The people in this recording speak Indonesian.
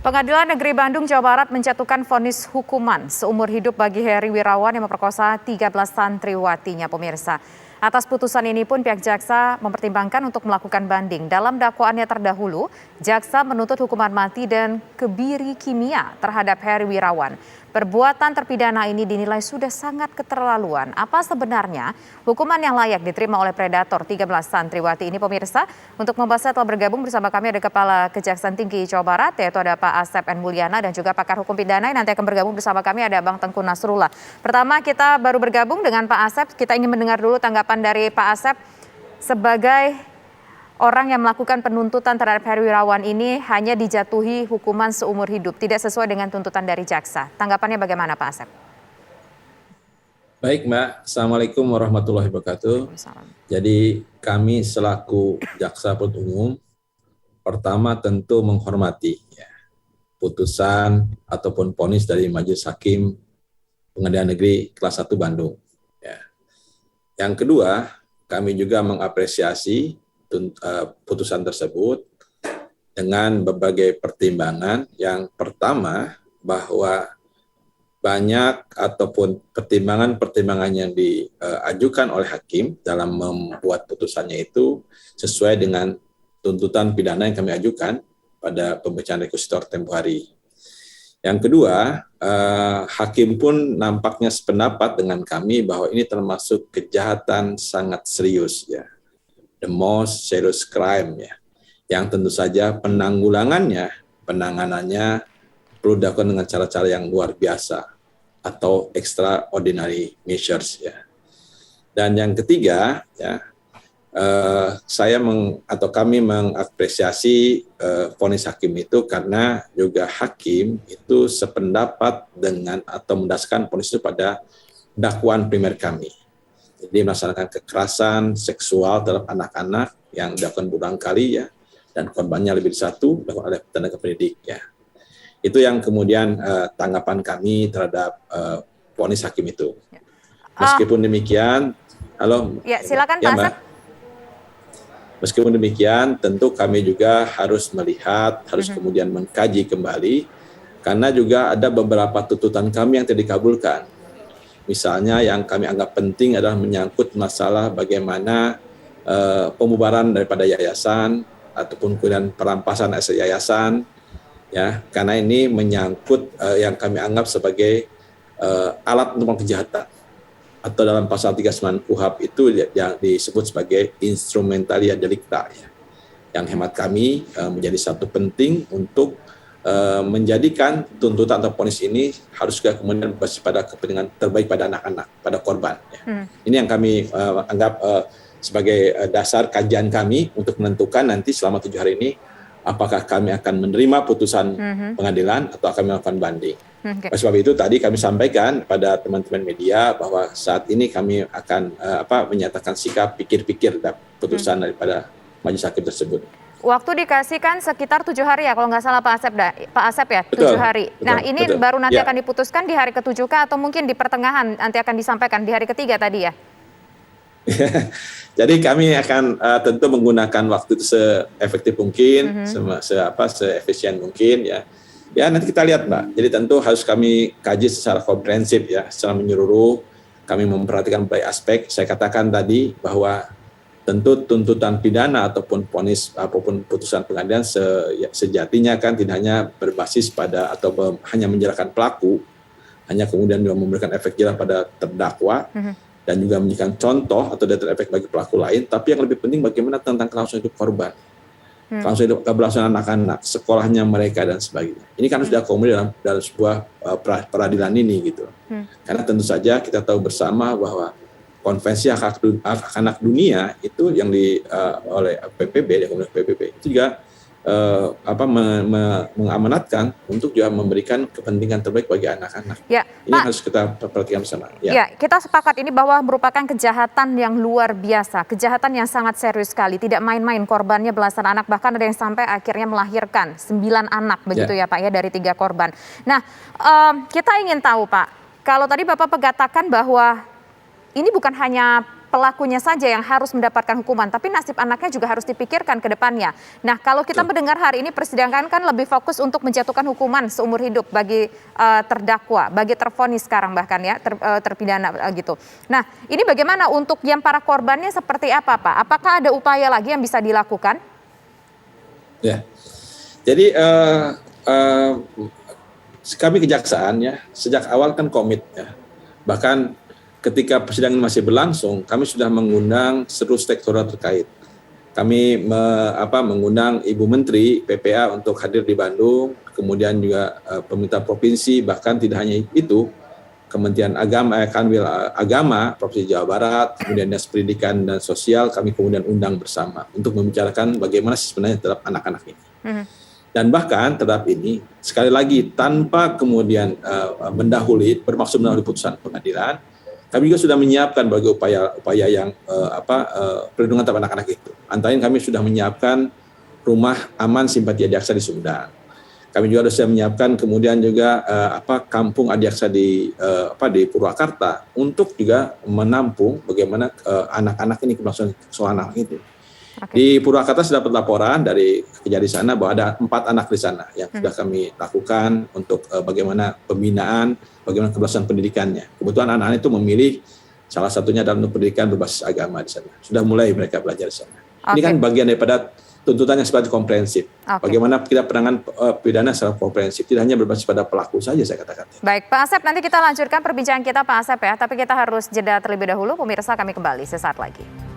Pengadilan Negeri Bandung, Jawa Barat menjatuhkan vonis hukuman seumur hidup bagi Heri Wirawan yang memperkosa 13 santriwatinya, pemirsa. Atas putusan ini pun pihak jaksa mempertimbangkan untuk melakukan banding. Dalam dakwaannya terdahulu, jaksa menuntut hukuman mati dan kebiri kimia terhadap Heri Wirawan. Perbuatan terpidana ini dinilai sudah sangat keterlaluan. Apa sebenarnya hukuman yang layak diterima oleh predator 13 santriwati ini, pemirsa? Untuk membahasnya telah bergabung bersama kami ada Kepala Kejaksaan Tinggi Jawa Barat, yaitu ada Pak Asep N. Mulyana, dan juga pakar hukum pidana yang nanti akan bergabung bersama kami ada Bang Tengku Nasrullah. Pertama, kita baru bergabung dengan Pak Asep. Kita ingin mendengar dulu tanggapan dari Pak Asep sebagai orang yang melakukan penuntutan terhadap Heri Wirawan ini hanya dijatuhi hukuman seumur hidup, tidak sesuai dengan tuntutan dari jaksa. Tanggapannya bagaimana, Pak Asep? Baik, Mbak. Assalamualaikum warahmatullahi wabarakatuh. Jadi kami selaku jaksa penuntut umum, pertama tentu menghormati putusan ataupun vonis dari Majelis Hakim Pengadilan Negeri Kelas 1 Bandung. Yang kedua, kami juga mengapresiasi putusan tersebut dengan berbagai pertimbangan. Yang pertama, bahwa banyak ataupun pertimbangan-pertimbangan yang diajukan oleh hakim dalam membuat putusannya itu sesuai dengan tuntutan pidana yang kami ajukan pada pembacaan rekusitor tempo hari. Yang kedua, hakim pun nampaknya sependapat dengan kami bahwa ini termasuk kejahatan sangat serius, ya, the most serious crime, ya, yang tentu saja penanganannya perlu dilakukan dengan cara-cara yang luar biasa atau extraordinary measures, ya. Dan yang ketiga, ya, kami mengapresiasi vonis hakim itu karena juga hakim itu sependapat dengan atau mendasarkan vonis itu pada dakwaan primer kami. Jadi melaksanakan kekerasan seksual terhadap anak-anak yang dilakukan berulang kali, ya, dan korbannya lebih dari satu dilakukan oleh tenaga pendidik, ya. Itu yang kemudian tanggapan kami terhadap vonis hakim itu. Meskipun demikian, silakan Pak Asep. Meskipun demikian, tentu kami juga harus melihat, harus kemudian mengkaji kembali, karena juga ada beberapa tuntutan kami yang tidak dikabulkan. Misalnya yang kami anggap penting adalah menyangkut masalah bagaimana pembubaran daripada yayasan ataupun kemudian perampasan aset yayasan, ya, karena ini menyangkut yang kami anggap sebagai alat untuk kejahatan, atau dalam pasal 39 KUHP itu yang disebut sebagai instrumentalia delicta, ya, yang hemat kami menjadi satu penting untuk menjadikan tuntutan atau vonis ini harus juga kemudian berbasis pada kepentingan terbaik pada anak-anak, pada korban, ya. Ini yang kami anggap sebagai dasar kajian kami untuk menentukan nanti selama 7 hari ini apakah kami akan menerima putusan pengadilan atau akan melakukan banding. Oleh sebab itu tadi kami sampaikan pada teman-teman media bahwa saat ini kami akan menyatakan sikap pikir-pikir putusan daripada majelis hakim tersebut. Waktu dikasihkan sekitar 7 hari ya, kalau nggak salah Pak Asep ya, 7 hari. Nah, ini baru nanti akan diputuskan di hari ke-7 kah, atau mungkin di pertengahan nanti akan disampaikan di hari ke-3 tadi ya? Jadi kami akan tentu menggunakan waktu itu se-efektif mungkin, se-efisien mungkin, ya. Ya, nanti kita lihat, Mbak. Jadi tentu harus kami kaji secara komprehensif, ya, secara menyeluruh. Kami memperhatikan berbagai aspek. Saya katakan tadi bahwa tentu tuntutan pidana ataupun vonis apapun putusan pengadilan sejatinya kan tidak hanya berbasis pada atau hanya menjelaskan pelaku, hanya kemudian juga memberikan efek jerah pada terdakwa, dan juga memberikan contoh atau data efek bagi pelaku lain, tapi yang lebih penting bagaimana tentang kelangsungan hidup korban, kelangsungan hidup keberlangsungan anak-anak, sekolahnya mereka dan sebagainya. Ini kan harus diakomodir dalam sebuah peradilan ini, gitu. Karena tentu saja kita tahu bersama bahwa Konvensi Hak Anak Dunia itu yang oleh PBB, itu juga mengamanatkan untuk juga memberikan kepentingan terbaik bagi anak-anak. Ya, ini harus kita perhatikan bersama. Ya, kita sepakat ini bahwa merupakan kejahatan yang luar biasa, kejahatan yang sangat serius sekali, tidak main-main, korbannya belasan anak, bahkan ada yang sampai akhirnya melahirkan 9 anak, begitu ya Pak ya, dari 3 korban. Nah, kita ingin tahu Pak, kalau tadi Bapak katakan bahwa ini bukan hanya pelakunya saja yang harus mendapatkan hukuman, tapi nasib anaknya juga harus dipikirkan ke depannya. Nah, kalau kita mendengar hari ini persidangan kan lebih fokus untuk menjatuhkan hukuman seumur hidup bagi terdakwa, bagi tervonis sekarang bahkan ya, terpidana gitu. Nah, ini bagaimana untuk yang para korbannya seperti apa, Pak? Apakah ada upaya lagi yang bisa dilakukan? Ya, jadi kami kejaksaan ya sejak awal kan komit ya. Bahkan ketika persidangan masih berlangsung, kami sudah mengundang seluruh stakeholder terkait. Kami mengundang Ibu Menteri PPA untuk hadir di Bandung, kemudian juga pemerintah provinsi, bahkan tidak hanya itu, Kementerian Agama Provinsi Jawa Barat, kemudian Dinas Pendidikan dan Sosial, kami kemudian undang bersama untuk membicarakan bagaimana sebenarnya terhadap anak-anak ini. Dan bahkan terhadap ini, sekali lagi tanpa kemudian bermaksud mendahului putusan pengadilan, kami juga sudah menyiapkan berbagai upaya yang perlindungan terhadap anak-anak itu. Antara lain kami sudah menyiapkan rumah aman simpati Adiaksa di Sumedang. Kami juga sudah menyiapkan kemudian juga kampung Adiaksa di Purwakarta untuk juga menampung bagaimana anak-anak ini keberlangsungan soal anak itu. Okay. Di Purwakarta sudah dapat laporan dari kejadian di sana bahwa ada 4 anak di sana yang sudah kami lakukan untuk bagaimana pembinaan, bagaimana keberlangsungan pendidikannya. Kebetulan anak-anak itu memilih salah satunya dalam pendidikan berbasis agama di sana. Sudah mulai mereka belajar di sana. Okay. Ini kan bagian daripada tuntutan yang sifatnya komprehensif. Okay. Bagaimana kita penanganan pidana secara komprehensif, tidak hanya berbasis pada pelaku saja saya katakan. Baik, Pak Asep, nanti kita lanjutkan perbincangan kita Pak Asep ya, tapi kita harus jeda terlebih dahulu. Pemirsa, kami kembali sesaat lagi.